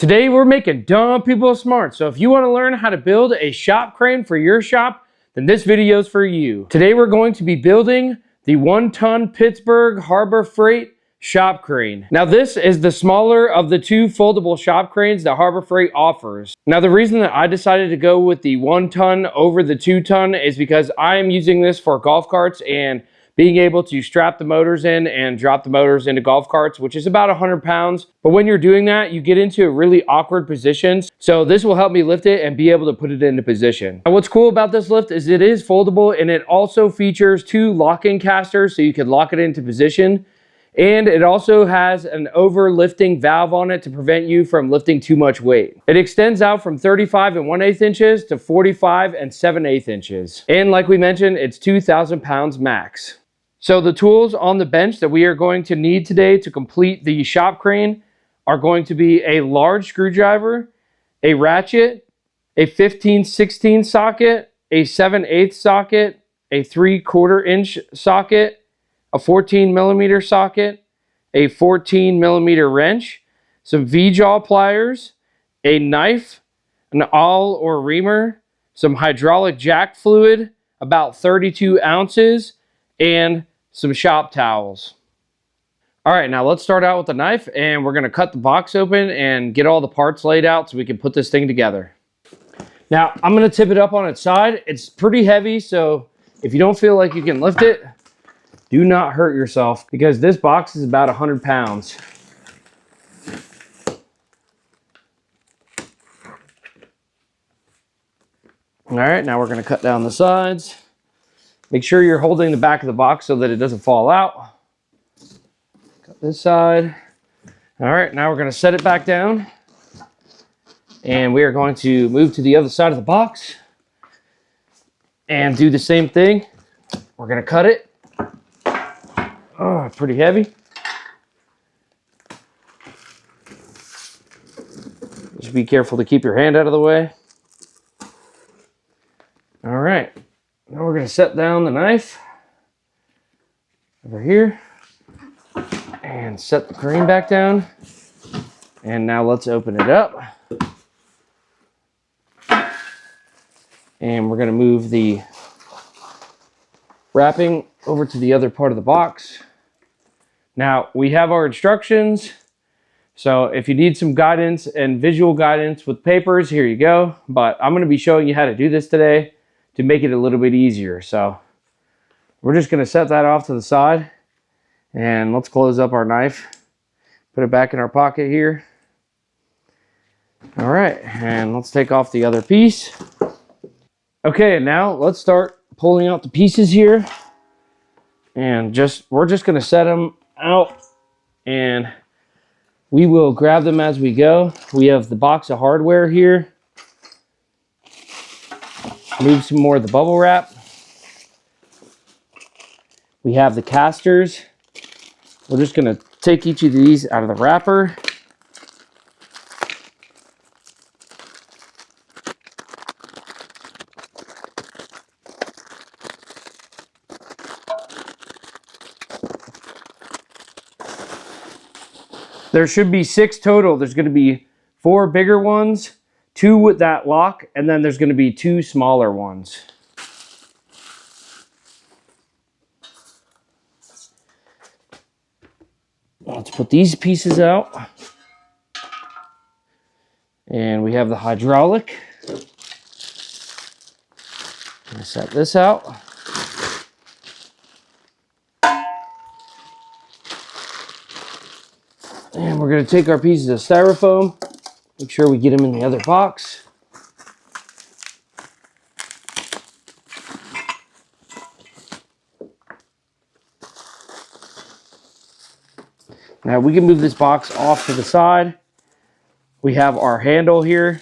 Today we're making dumb people smart, so if you want to learn how to build a shop crane for your shop, then this video is for you. Today we're going to be building the 1-ton Pittsburgh Harbor Freight shop crane. Now this is the smaller of the two foldable shop cranes that Harbor Freight offers. Now the reason that I decided to go with the 1-ton over the 2-ton is because I am using this for golf carts and being able to strap the motors in and drop the motors into golf carts, which is about 100 pounds. But when you're doing that, you get into really awkward positions. So this will help me lift it and be able to put it into position. And what's cool about this lift is it is foldable, and it also features 2 lock-in casters so you can lock it into position. And it also has an over-lifting valve on it to prevent you from lifting too much weight. It extends out from 35 1/8 inches to 45 7/8 inches. And like we mentioned, it's 2,000 pounds max. So the tools on the bench that we are going to need today to complete the shop crane are going to be a large screwdriver, a ratchet, a 15/16 socket, a 7/8 socket, a 3/4 inch socket, a 14mm socket, a 14mm wrench, some Jaw pliers, a knife, an awl or reamer, some hydraulic jack fluid, about 32 ounces, and some shop towels. All right, now let's start out with the knife, and we're gonna cut the box open and get all the parts laid out so we can put this thing together. Now, I'm gonna tip it up on its side. It's pretty heavy, so if you don't feel like you can lift it, do not hurt yourself because this box is about 100 pounds. All right, now we're gonna cut down the sides. Make sure you're holding the back of the box so that it doesn't fall out. Cut this side. All right, now we're gonna set it back down. And we are going to move to the other side of the box and do the same thing. We're gonna cut it. Oh, pretty heavy. Just be careful to keep your hand out of the way. All right. Now we're going to set down the knife over here and set the crane back down. And now let's open it up. And we're going to move the wrapping over to the other part of the box. Now we have our instructions. So if you need some guidance and visual guidance with papers, here you go. But I'm going to be showing you how to do this today to make it a little bit easier. So we're just going to set that off to the side, and let's close up our knife, put it back in our pocket here. All right, and let's take off the other piece. Okay, now let's start pulling out the pieces here, and we're just going to set them out, and we will grab them as we go. We have the box of hardware here. Move some more of the bubble wrap. We have the casters. We're just going to take each of these out of the wrapper. There should be 6 total. There's going to be 4 bigger ones, 2 with that lock, and then there's going to be 2 smaller ones. Let's put these pieces out. And we have the hydraulic. I'm going to set this out. And we're going to take our pieces of styrofoam. Make sure we get them in the other box. Now we can move this box off to the side. We have our handle here.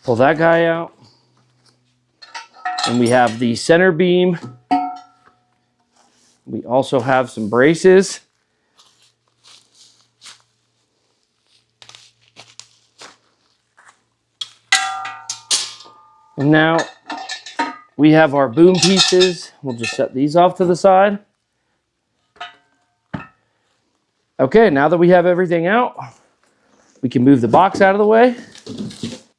Pull that guy out. And we have the center beam. We also have some braces. And now we have our boom pieces. We'll just set these off to the side. Okay, now that we have everything out, we can move the box out of the way.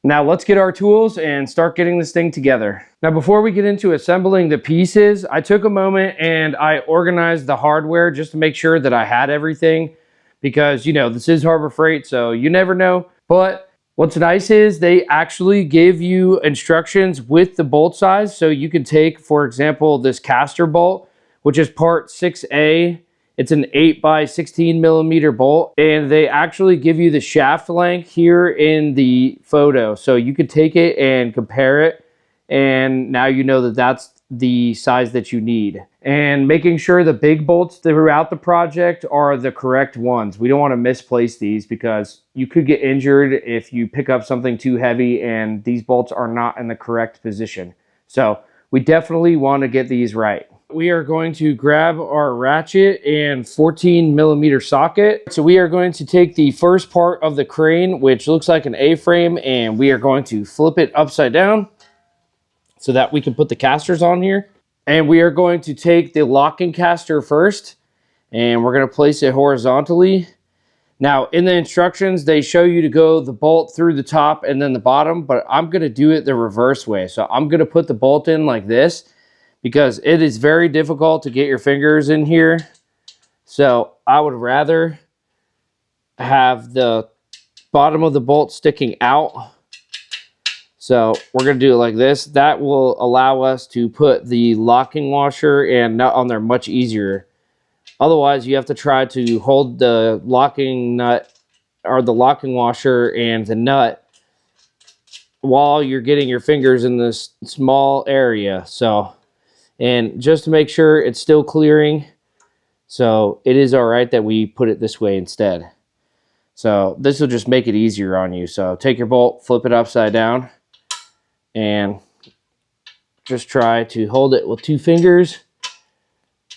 Now let's get our tools and start getting this thing together. Now before we get into assembling the pieces, I took a moment and I organized the hardware just to make sure that I had everything, because you know, this is Harbor Freight, so you never know. But what's nice is they actually give you instructions with the bolt size. So you can take, for example, this caster bolt, which is part 6A. It's an 8 by 16 millimeter bolt, and they actually give you the shaft length here in the photo. So you could take it and compare it, and now you know that that's the size that you need. And making sure the big bolts throughout the project are the correct ones. We don't want to misplace these because you could get injured if you pick up something too heavy and these bolts are not in the correct position. So we definitely want to get these right. We are going to grab our ratchet and 14 millimeter socket. So we are going to take the first part of the crane, which looks like an A-frame, and we are going to flip it upside down so that we can put the casters on here. And we are going to take the locking caster first, and we're going to place it horizontally. Now, in the instructions, they show you to go the bolt through the top and then the bottom, but I'm going to do it the reverse way. So I'm going to put the bolt in like this, because it is very difficult to get your fingers in here. So I would rather have the bottom of the bolt sticking out. So we're going to do it like this. That will allow us to put the locking washer and nut on there much easier. Otherwise, you have to try to hold the locking nut or the locking washer and the nut while you're getting your fingers in this small area. And just to make sure it's still clearing, so it is all right that we put it this way instead. So this will just make it easier on you. So take your bolt, flip it upside down, and just try to hold it with 2 fingers,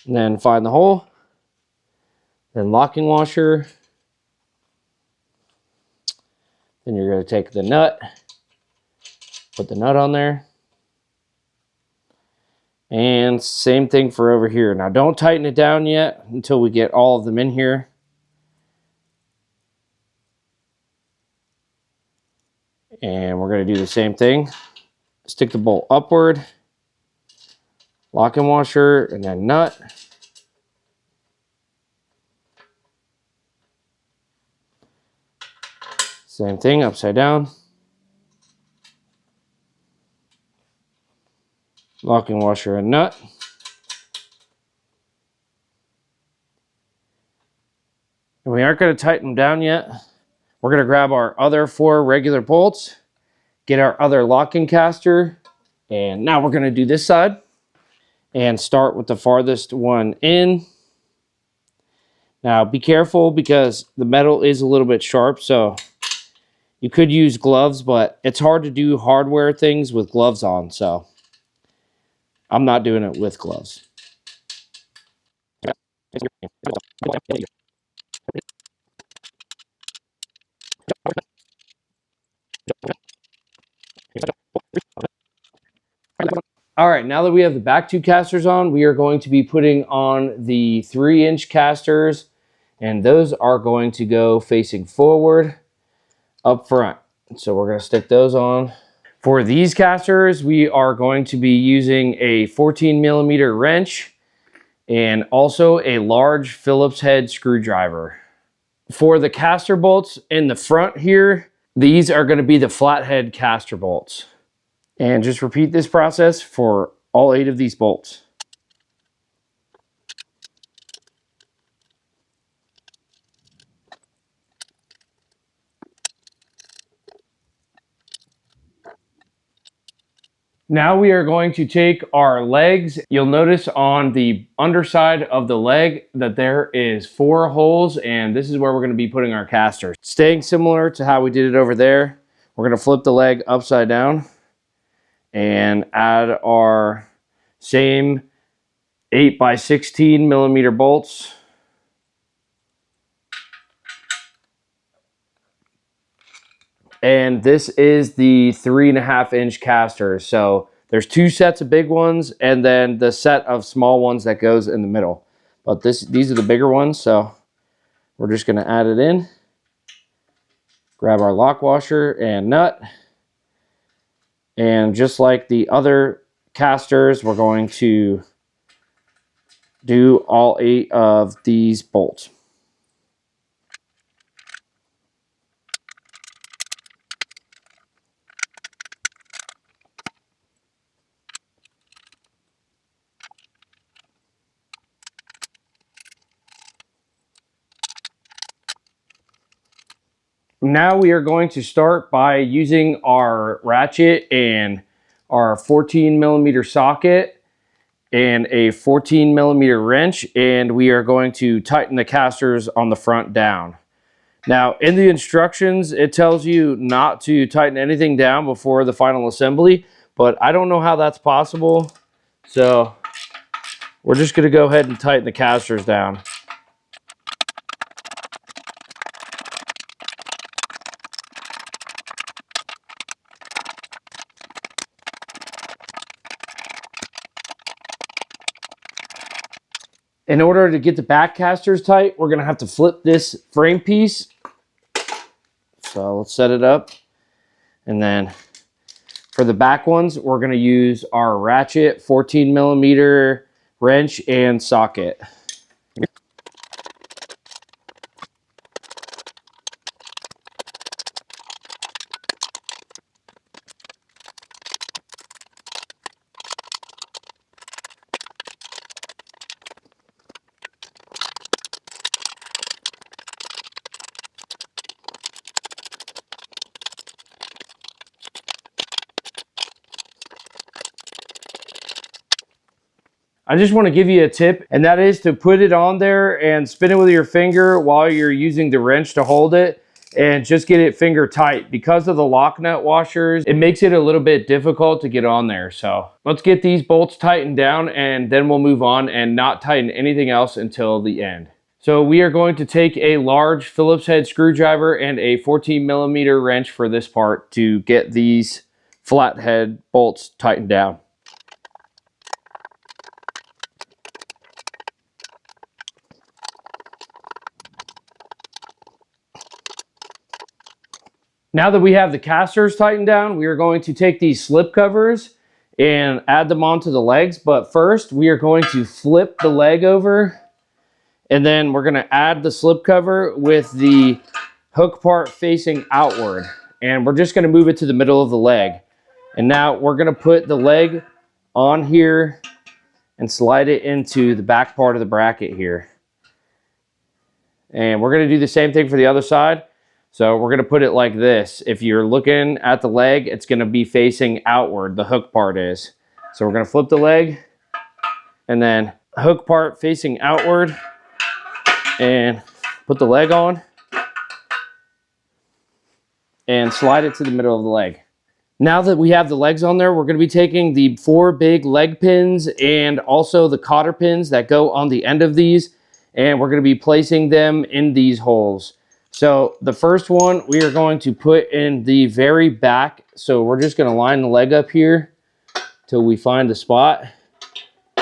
and then find the hole, then locking washer. Then you're going to take the nut, put the nut on there. And same thing for over here. Now don't tighten it down yet until we get all of them in here. And we're going to do the same thing. Stick the bolt upward, locking washer, and then nut. Same thing, upside down. Locking washer and nut. And we aren't going to tighten them down yet. We're going to grab our other 4 regular bolts, get our other locking caster, and now we're going to do this side and start with the farthest one in. Now be careful because the metal is a little bit sharp, so you could use gloves, but it's hard to do hardware things with gloves on, so I'm not doing it with gloves. All right, now that we have the back 2 casters on, we are going to be putting on the 3-inch casters, and those are going to go facing forward up front. So we're going to stick those on. For these casters, we are going to be using a 14 millimeter wrench and also a large Phillips head screwdriver. For the caster bolts in the front here, these are going to be the flathead caster bolts. And just repeat this process for all 8 of these bolts. Now we are going to take our legs. You'll notice on the underside of the leg that there is 4 holes, and this is where we're going to be putting our casters. Staying similar to how we did it over there, we're going to flip the leg upside down and add our same 8 by 16 millimeter bolts. And this is the 3.5 inch caster. So there's 2 sets of big ones and then the set of small ones that goes in the middle. But these are the bigger ones, so We're just going to add it in. Grab our lock washer and nut. And just like the other casters, we're going to do all 8 of these bolts. Now we are going to start by using our ratchet and our 14mm socket and a 14mm wrench, and we are going to tighten the casters on the front down. Now in the instructions it tells you not to tighten anything down before the final assembly, but I don't know how that's possible, so we're just going to go ahead and tighten the casters down. In order to get the back casters tight, we're going to have to flip this frame piece. So let's set it up. And then for the back ones, we're going to use our ratchet 14mm wrench and socket. I just want to give you a tip, and that is to put it on there and spin it with your finger while you're using the wrench to hold it, and just get it finger tight. Because of the lock nut washers, it makes it a little bit difficult to get on there. So let's get these bolts tightened down, and then we'll move on and not tighten anything else until the end. So we are going to take a large Phillips head screwdriver and a 14mm wrench for this part to get these flathead bolts tightened down. Now that we have the casters tightened down, we are going to take these slip covers and add them onto the legs. But first, we are going to flip the leg over, and then we're going to add the slip cover with the hook part facing outward. And we're just going to move it to the middle of the leg. And now we're going to put the leg on here and slide it into the back part of the bracket here. And we're going to do the same thing for the other side. So we're going to put it like this. If you're looking at the leg, it's going to be facing outward, the hook part is. So we're going to flip the leg, and then hook part facing outward, and put the leg on, and slide it to the middle of the leg. Now that we have the legs on there, we're going to be taking the 4 big leg pins and also the cotter pins that go on the end of these, and we're going to be placing them in these holes. So the first one we are going to put in the very back. So we're just going to line the leg up here till we find the spot.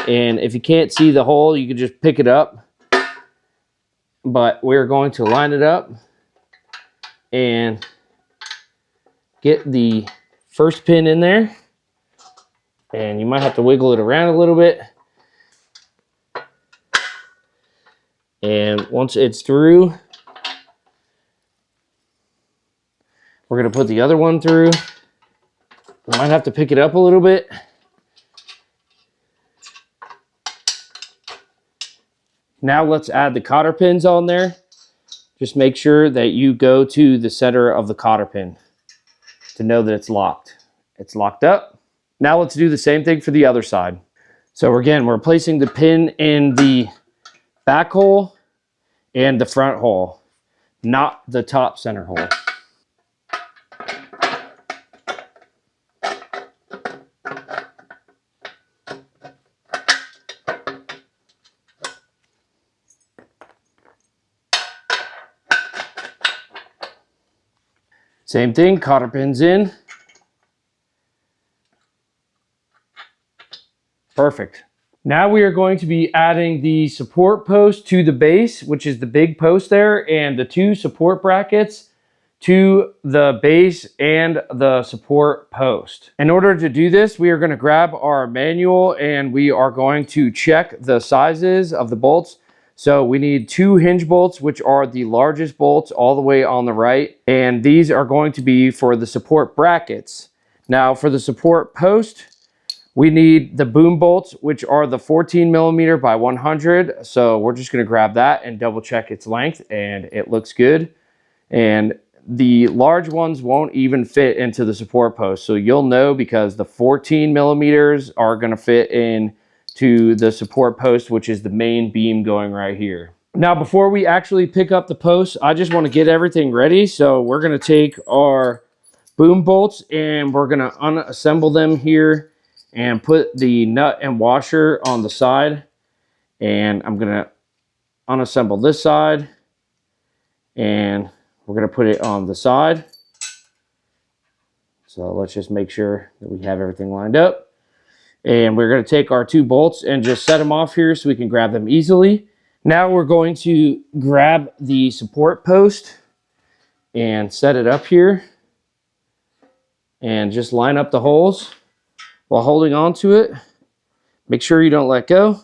And if you can't see the hole, you can just pick it up. But we're going to line it up and get the first pin in there. And you might have to wiggle it around a little bit. And once it's through, we're going to put the other one through. We might have to pick it up a little bit. Now let's add the cotter pins on there. Just make sure that you go to the center of the cotter pin to know that it's locked. It's locked up. Now let's do the same thing for the other side. So again, we're placing the pin in the back hole and the front hole, not the top center hole. Same thing, cotter pins in. Perfect. Now we are going to be adding the support post to the base, which is the big post there, and the 2 support brackets to the base and the support post. In order to do this, we are going to grab our manual and we are going to check the sizes of the bolts. So we need 2 hinge bolts, which are the largest bolts all the way on the right. And these are going to be for the support brackets. Now for the support post, we need the boom bolts, which are the 14 millimeter by 100. So we're just going to grab that and double check its length, and it looks good. And the large ones won't even fit into the support post. So you'll know because the 14 millimeters are going to fit in to the support post, which is the main beam going right here. Now, before we actually pick up the post, I just want to get everything ready. So we're going to take our boom bolts and we're going to unassemble them here and put the nut and washer on the side. And I'm going to unassemble this side and we're going to put it on the side. So let's just make sure that we have everything lined up. And we're going to take our 2 bolts and just set them off here so we can grab them easily. Now we're going to grab the support post and set it up here. And just line up the holes while holding on to it. Make sure you don't let go.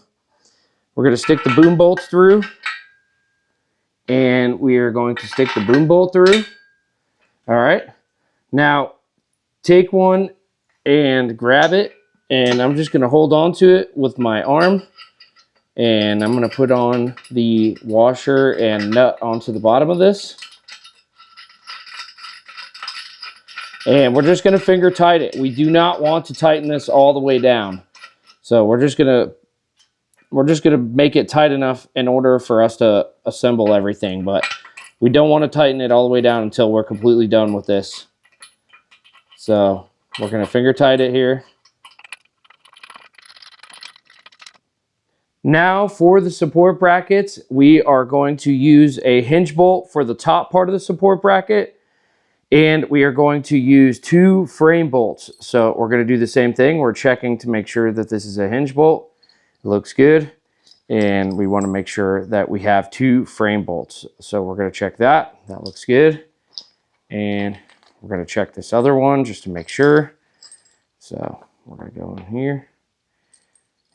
We're going to stick the boom bolts through. And we are going to stick the boom bolt through. All right. Now, take one and grab it. And I'm just going to hold on to it with my arm. And I'm going to put on the washer and nut onto the bottom of this. And we're just going to finger tight it. We do not want to tighten this all the way down. So we're just going to make it tight enough in order for us to assemble everything. But we don't want to tighten it all the way down until we're completely done with this. So we're going to finger tight it here. Now for the support brackets, we are going to use a hinge bolt for the top part of the support bracket. And we are going to use 2 frame bolts. So we're going to do the same thing. We're checking to make sure that this is a hinge bolt. It looks good. And we want to make sure that we have 2 frame bolts. So we're going to check that. That looks good. And we're going to check this other one just to make sure. So we're going to go in here.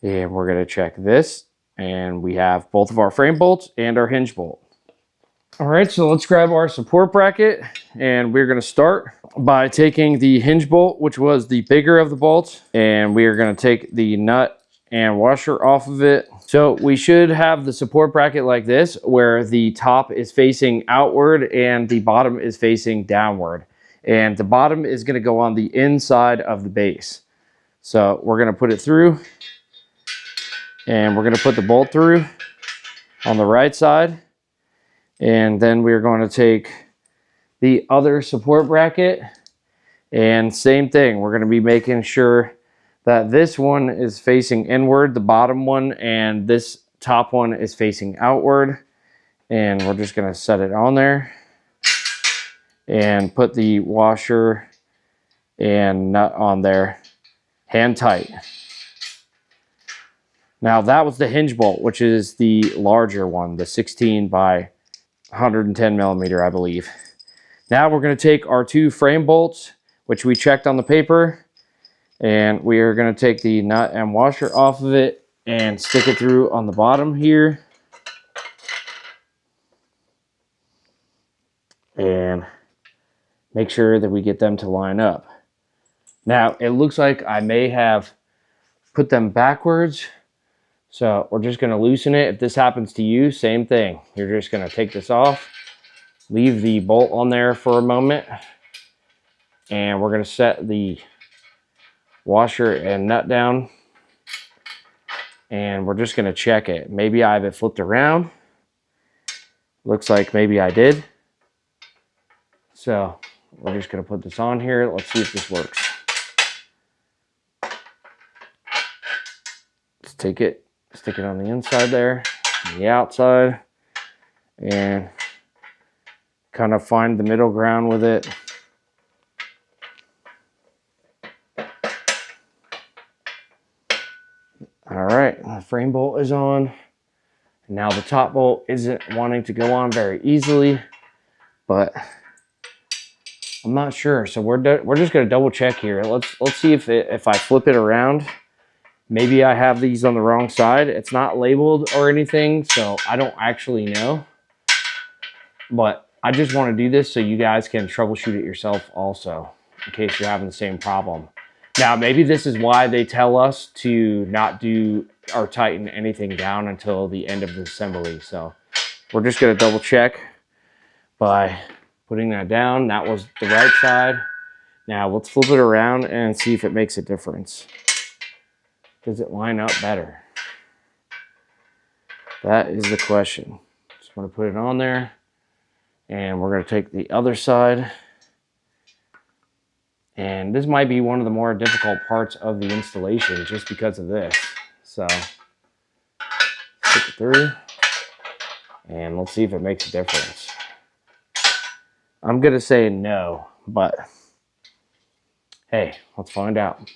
And we're going to check this. And we have both of our frame bolts and our hinge bolt. All right, so let's grab our support bracket. And we're going to start by taking the hinge bolt, which was the bigger of the bolts. And we are going to take the nut and washer off of it. So we should have the support bracket like this, where the top is facing outward and the bottom is facing downward. And the bottom is going to go on the inside of the base. So we're going to put it through. And we're going to put the bolt through on the right side. And then we're going to take the other support bracket. And same thing, we're going to be making sure that this one is facing inward, the bottom one, and this top one is facing outward. And we're just going to set it on there and put the washer and nut on there, hand tight. Now that was the hinge bolt, which is the larger one, the 16 by 110 millimeter, I believe. Now we're going to take our 2 frame bolts, which we checked on the paper, and we are going to take the nut and washer off of it and stick it through on the bottom here. And make sure that we get them to line up. Now, it looks like I may have put them backwards. So we're just going to loosen it. If this happens to you, same thing. You're just going to take this off, leave the bolt on there for a moment, and we're going to set the washer and nut down, and we're just going to check it. Maybe I have it flipped around. Looks like maybe I did. So we're just going to put this on here. Let's see if this works. Let's take it. Stick it on the inside there, on the outside, and kind of find the middle ground with it. All All right, the frame bolt is on. Now the top bolt isn't wanting to go on very easily, but I'm not sure. So we're just gonna double check here. Let's see if I flip it around. Maybe I have these on the wrong side. It's not labeled or anything, so I don't actually know. But I just want to do this so you guys can troubleshoot it yourself also, in case you're having the same problem. Now, maybe this is why they tell us to not do or tighten anything down until the end of the assembly. So we're just going to double check by putting that down. That was the right side. Now let's flip it around and see if it makes a difference. Does it line up better? That is the question. Just want to put it on there. And we're going to take the other side. And this might be one of the more difficult parts of the installation just because of this. So, stick it through. And let's see if it makes a difference. I'm going to say no, but hey, let's find out.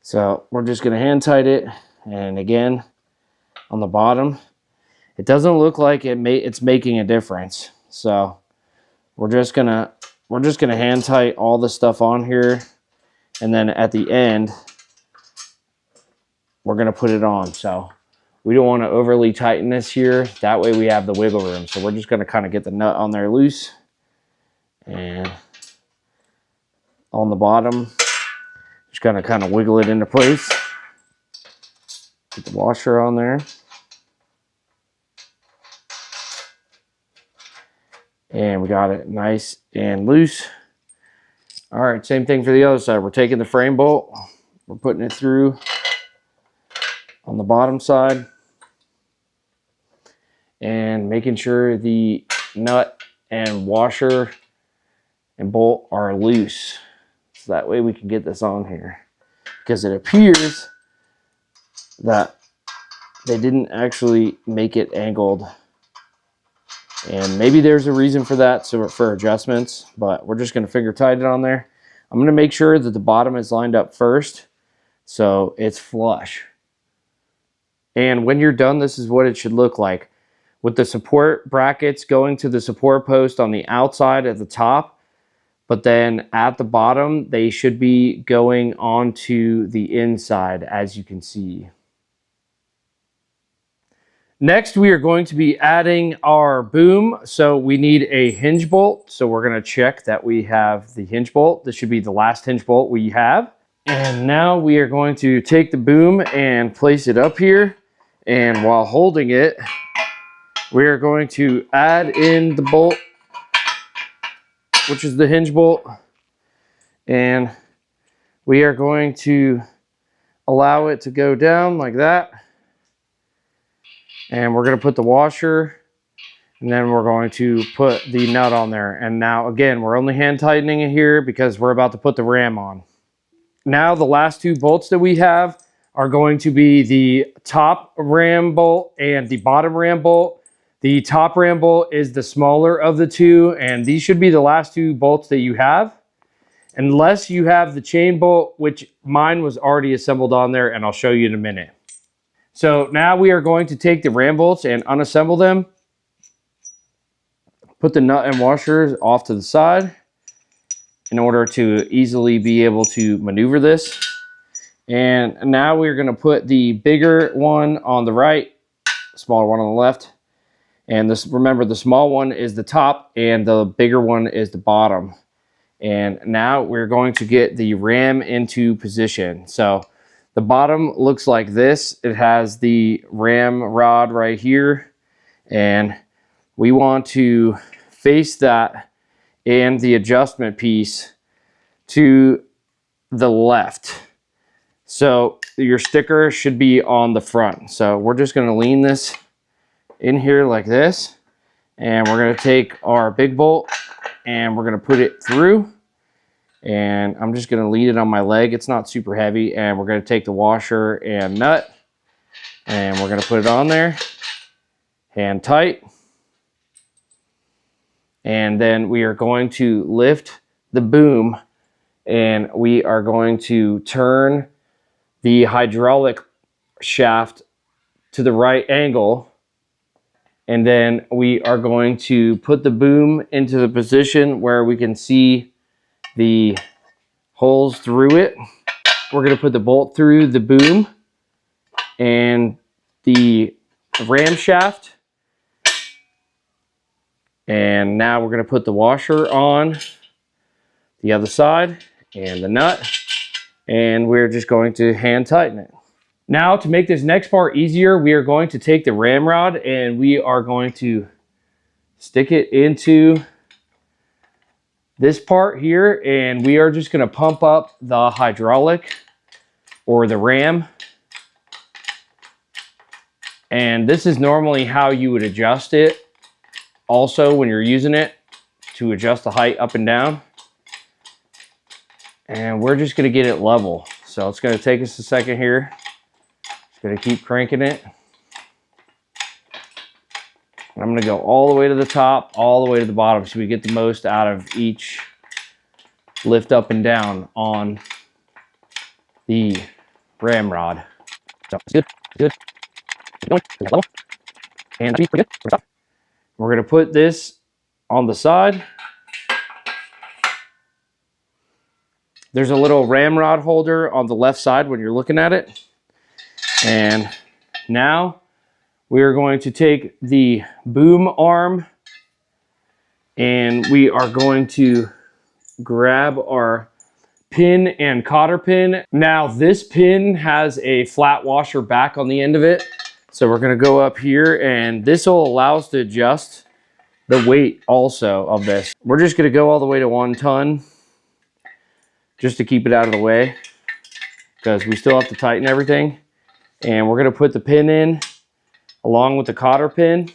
So we're just going to hand tight it, and again on the bottom it doesn't look like it's making a difference. So we're just gonna hand tight all the stuff on here, and then at the end we're gonna put it on. So we don't want to overly tighten this here, that way we have the wiggle room. So we're just gonna kind of get the nut on there loose, and on the bottom just gonna kind of wiggle it into place. Get the washer on there. And we got it nice and loose. All right, same thing for the other side. We're taking the frame bolt, we're putting it through on the bottom side and making sure the nut and washer and bolt are loose. So that way we can get this on here, because it appears that they didn't actually make it angled. And maybe there's a reason for that, so for adjustments, but we're just going to finger tight it on there. I'm going to make sure that the bottom is lined up first so it's flush. And when you're done, this is what it should look like, with the support brackets going to the support post on the outside at the top. But then at the bottom, they should be going onto the inside, as you can see. Next, we are going to be adding our boom. So we need a hinge bolt. So we're going to check that we have the hinge bolt. This should be the last hinge bolt we have. And now we are going to take the boom and place it up here. And while holding it, we are going to add in the bolt, which is the hinge bolt, and we are going to allow it to go down like that, and we're going to put the washer, and then we're going to put the nut on there. And now again, we're only hand tightening it here because we're about to put the ram on. Now the last two bolts that we have are going to be the top ram bolt and the bottom ram bolt. The top ram bolt is the smaller of the two, and these should be the last two bolts that you have, unless you have the chain bolt, which mine was already assembled on there, and I'll show you in a minute. So now we are going to take the ram bolts and unassemble them, put the nut and washers off to the side in order to easily be able to maneuver this. And now we're going to put the bigger one on the right, smaller one on the left. And this, remember, the small one is the top and the bigger one is the bottom. And now we're going to get the ram into position. So the bottom looks like this. It has the ram rod right here, and we want to face that and the adjustment piece to the left. So your sticker should be on the front. So we're just going to lean this in here like this, and we're going to take our big bolt and we're going to put it through, and I'm just going to lean it on my leg. It's not super heavy, and we're going to take the washer and nut and we're going to put it on there, hand tight, And then we are going to lift the boom and we are going to turn the hydraulic shaft to the right angle. And then we are going to put the boom into the position where we can see the holes through it. We're going to put the bolt through the boom and the ram shaft. And now we're going to put the washer on the other side and the nut. And we're just going to hand tighten it. Now to make this next part easier, we are going to take the ramrod and we are going to stick it into this part here, and we are just going to pump up the hydraulic or the ram. And this is normally how you would adjust it also when you're using it, to adjust the height up and down. And we're just going to get it level. So it's going to take us a second here. Just going to keep cranking it. I'm going to go all the way to the top, all the way to the bottom, so we get the most out of each lift up and down on the ramrod. So it's good, good. Level. And pretty good. We're going to put this on the side. There's a little ramrod holder on the left side when you're looking at it. And now we are going to take the boom arm and we are going to grab our pin and cotter pin. Now this pin has a flat washer back on the end of it. So we're going to go up here and this will allow us to adjust the weight also of this. We're just going to go all the way to 1 ton just to keep it out of the way because we still have to tighten everything. And we're going to put the pin in along with the cotter pin,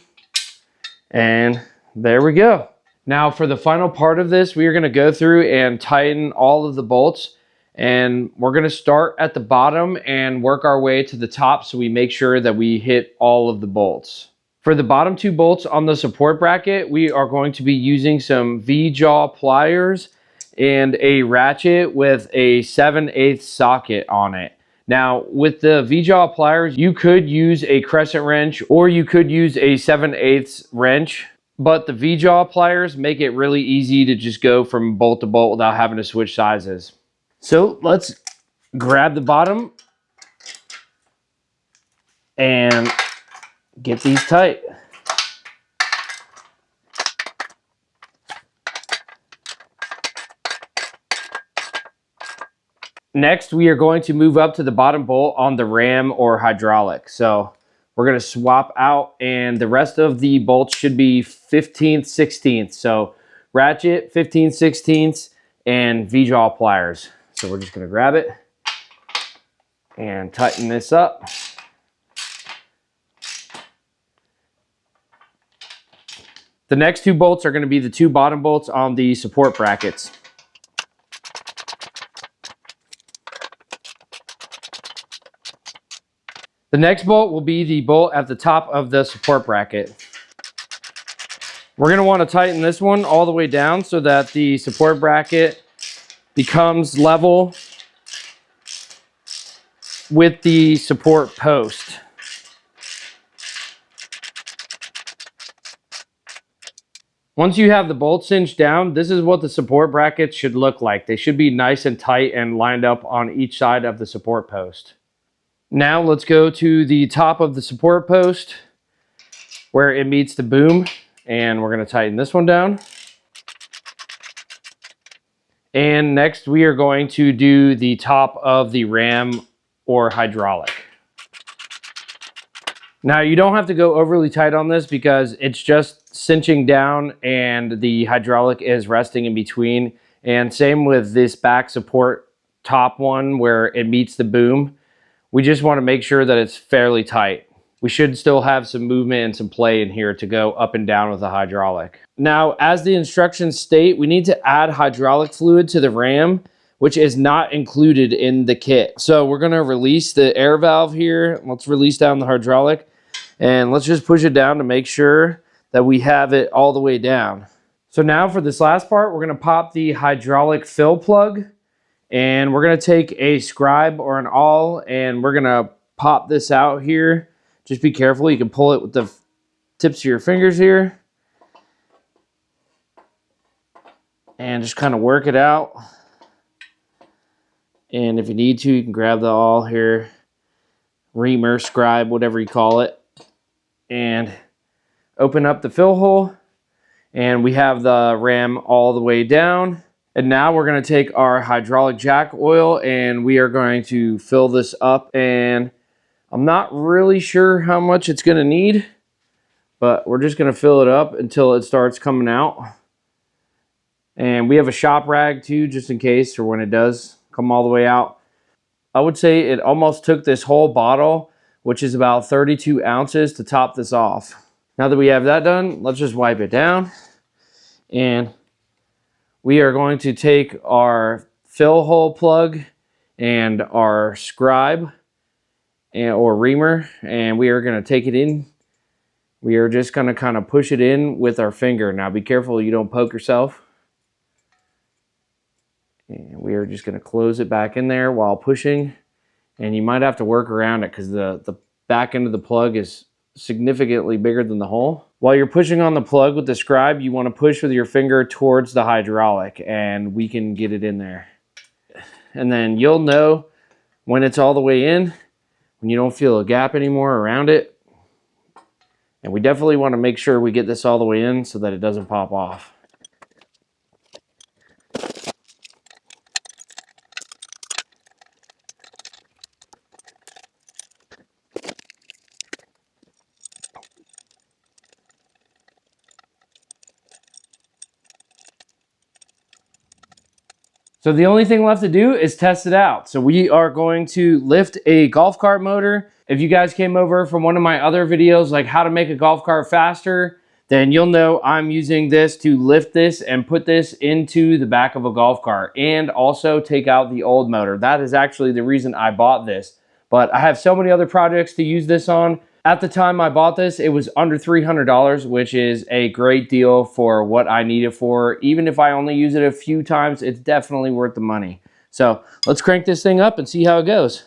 and there we go. Now for the final part of this, we are going to go through and tighten all of the bolts, and we're going to start at the bottom and work our way to the top so we make sure that we hit all of the bolts. For the bottom 2 bolts on the support bracket, we are going to be using some Jaw Pliers and a ratchet with a 7/8 socket on it. Now, with the Jaw Pliers, you could use a crescent wrench or you could use a 7/8 wrench, but the Jaw Pliers make it really easy to just go from bolt to bolt without having to switch sizes. So let's grab the bottom and get these tight. Next, we are going to move up to the bottom bolt on the ram or hydraulic. So we're going to swap out, and the rest of the bolts should be 15th, 16th. So ratchet, 15th, 16th, and Jaw Pliers. So we're just going to grab it and tighten this up. The next 2 bolts are going to be the 2 bottom bolts on the support brackets. The next bolt will be the bolt at the top of the support bracket. We're going to want to tighten this one all the way down so that the support bracket becomes level with the support post. Once you have the bolts cinched down, this is what the support brackets should look like. They should be nice and tight and lined up on each side of the support post. Now let's go to the top of the support post where it meets the boom, and we're going to tighten this one down. And next we are going to do the top of the ram or hydraulic. Now you don't have to go overly tight on this because it's just cinching down and the hydraulic is resting in between. And same with this back support top one where it meets the boom. We just want to make sure that it's fairly tight. We should still have some movement and some play in here to go up and down with the hydraulic. Now, as the instructions state, we need to add hydraulic fluid to the ram, which is not included in the kit. So we're going to release the air valve here. Let's release down the hydraulic, and let's just push it down to make sure that we have it all the way down. So now for this last part, we're gonna pop the hydraulic fill plug, and we're gonna take a Scribe or an awl, and we're gonna pop this out here. Just be careful, you can pull it with the tips of your fingers here. And just kind of work it out. And if you need to, you can grab the awl here, Reamer, Scribe, whatever you call it, and open up the fill hole. And we have the ram all the way down. And now we're going to take our hydraulic jack oil and we are going to fill this up. And I'm not really sure how much it's going to need, but we're just going to fill it up until it starts coming out. And we have a shop rag too, just in case, or when it does come all the way out. I would say it almost took this whole bottle, which is about 32 ounces, to top this off. Now that we have that done, let's just wipe it down. And we are going to take our fill hole plug and our Scribe or Reamer, and we are going to take it in. We are just going to kind of push it in with our finger. Now be careful you don't poke yourself. And we are just going to close it back in there while pushing. And you might have to work around it because the back end of the plug is significantly bigger than the hole. While you're pushing on the plug with the Scribe, you want to push with your finger towards the hydraulic, and we can get it in there. And then you'll know when it's all the way in, when you don't feel a gap anymore around it. And we definitely want to make sure we get this all the way in so that it doesn't pop off. So the only thing left to do is test it out. So we are going to lift a golf cart motor. If you guys came over from one of my other videos, like how to make a golf cart faster, then you'll know I'm using this to lift this and put this into the back of a golf cart and also take out the old motor. That is actually the reason I bought this. But I have so many other projects to use this on. At the time I bought this, it was under $300, which is a great deal for what I need it for. Even if I only use it a few times, it's definitely worth the money. So let's crank this thing up and see how it goes.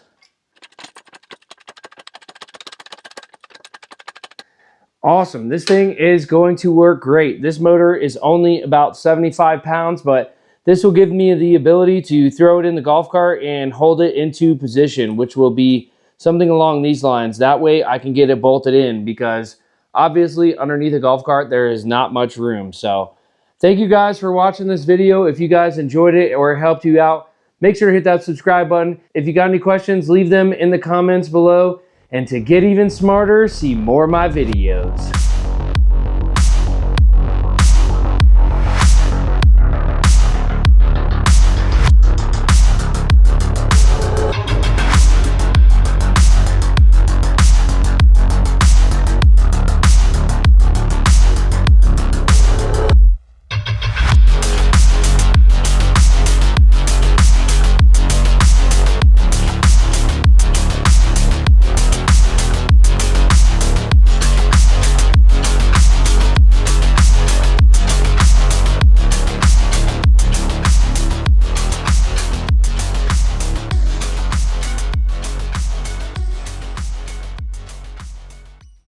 Awesome, this thing is going to work great. This motor is only about 75 pounds, but this will give me the ability to throw it in the golf cart and hold it into position, which will be something along these lines. That way I can get it bolted in, because obviously underneath a golf cart there is not much room. So thank you guys for watching this video. If you guys enjoyed it or it helped you out, make sure to hit that subscribe button. If you got any questions, leave them in the comments below. And to get even smarter, see more of my videos.